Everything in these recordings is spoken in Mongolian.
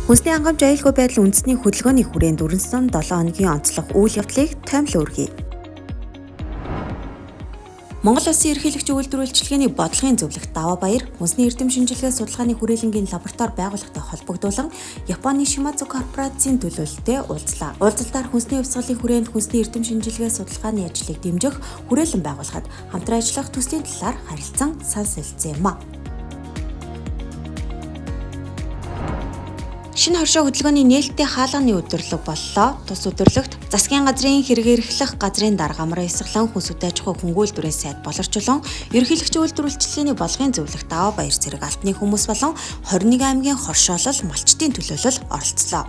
Хүнсний хангамж аюулгүй байдал үндэсний хөдөлгөөний хүрээнд өрнөсөн 7 хоногийн онцлог үйл явдлыг таймлан үргэе. Монгол Улсын ерөнхийлөгчийн үйлдвэрлэлчилгээний бодлогын зөвлөгт Даваа Баяр хүнсний эрдэм шинжилгээ судалгааны хүрээлэнгийн лаборатори байгууллагатай холбогдуулан Японы Shimadzu корпорацийн төлөөлөлтөд уулзлаа. Уулзалтаар хүнсний хувьсгалын хүрээнд хүнсний эрдэм шинжилгээ судалгааны ажлыг дэмжих хүрээлэн байгуулахад хамтран ажиллах төслийн талаар харилцан санал солилцсон юм а. Шинэ хоршоо хөдөлгөөний нээлттэй хаалганы өдөрлөг боллоо. Тус өдөрлөгт засгийн газрын хэрэг эрхлэх газрын дарга амар ёсглон хүнс үдэ аж ахуй хөнгөлөлтөрийн сайд боловсруулан ерөнхийлөгчийн үйлдвэрлэлчилгээний бодлогын зөвлөх Даваа Баяр зэрэг алтны хүмүүс болон 21 аймгийн хоршоолол малчтын төлөөлөл оролцлоо.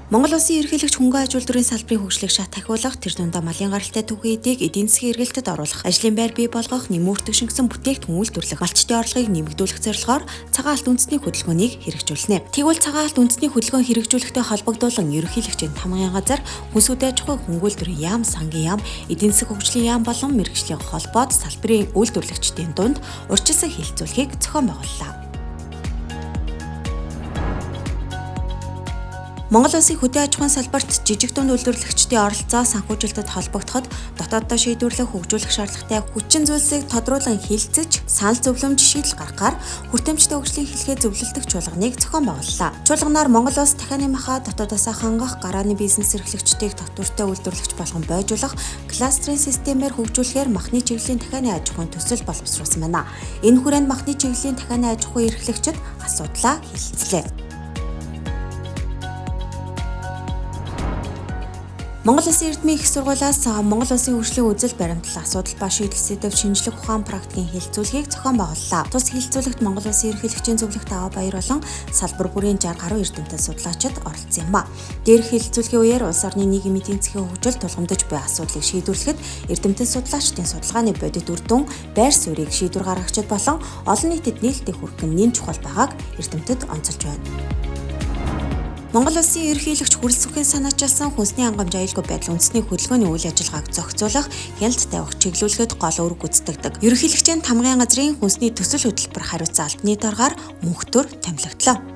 Монгол Улсын ерөнхийлөгч хөнгөн аж үйлдвэрийн салбарын хөгжлийг шат ахиулах, тэр дундаа малын гаралтай түүхий эдийг эдийн засгийн эргэлтэд оруулах, ажлын байр бий болгох, нэмүүртэг шингэсэн бүтээгдэхүүн үйлдвэрлэх, малчтын орлогыг нэмэгдүүлэх зорилгоор цагаан алт үндэсний хөдөлгөөнийг хэрэгжүүлнэ. Тэгвэл цагаан алт үндэсний хөдөлгөөн хэрэгжүүлэхтэй холбогдуулан ерөнхийлөгчийн тамгын газар хүнс үдэ аж ахуй хөнгөлөлтөрийн яам, сангийн яам, эдийн засгийн хөгжлийн яам болон мэргэжлийн холбоод салбарын үйлдвэрлэгчдийн дунд урьдчилан хилцүүлэхийг зохион байгууллаа. Монгол Улсын хөдөө аж ахуйн салбарт жижиг дунд үйлдвэрлэгчдийн оролцоо санхүүжилтэд холбогдоход дотооддоо шийдвэрлэх хөгжүүлэх шаардлагатай хүчин зүйлсийг тодруулан хилцэж санал зөвлөмж шийдэл гаргахаар хүртээмжтэй хөгжлийн хэлхээ зөвлөлтөх чуулганыг зохион байгууллаа. Чуулганаар Монгол Улс дахианы маха дотоодосоо хангах, гарааны бизнес эрхлэгчдийг татвартай үйлдвэрлэгч болгон бойжуулах, кластерын системээр хөгжүүлэхээр махны чиглэлийн дахианы аж ахуйн төсөл боловсруулсан байна. Энэ хүрээнд махны чиглэлийн дахианы аж ахуй эрхлэгчид асуудлаа хэлэлцлээ. Монгол Улсын эрдмийн их сургуулиас Монгол Улсын хөгжлийн үзэл баримтлал асуудал ба шийдэл сэдэв шинжлэх ухаан практикийн хэлэлцүүлгийг зохион байгууллаа. Тус хэлэлцүүлэгт Монгол Улсын ерөнхийлөгчийн зөвлөх Даваа Баяр болон салбар бүрийн 60 гаруй эрдэмтэн судлаачид оролцсон юм а. Дээрх хэлэлцүүлгийн үеэр улс орны нийгмийн эдийн засгийн хөгжил тулгамдж буй асуудлыг шийдвэрлэхэд эрдэмтэн судлаачдын судалгааны бодит үр дүн, байр суурийг шийдвэр гаргагчид болон олон нийтэд нээлттэй хүргэх нь чухал байгааг эрдэмтэд онцолж байна. Монгол Улсын ерөнхийлөгч хүрэлцэхүйн санаачилсан хүнсний хангамж аюулгүй байдал үндэсний хөдөлгөөний үйл ажиллагааг зохицуулах, хяналт тавих чиглүүлэхэд гол үүрэг гүйцэтгэдэг. Ерөнхийлөгчийн тамгын газрын хүнсний төсөл хөтөлбөр хариуцсан албаны даргаар мөнхтөр томилогдлоо.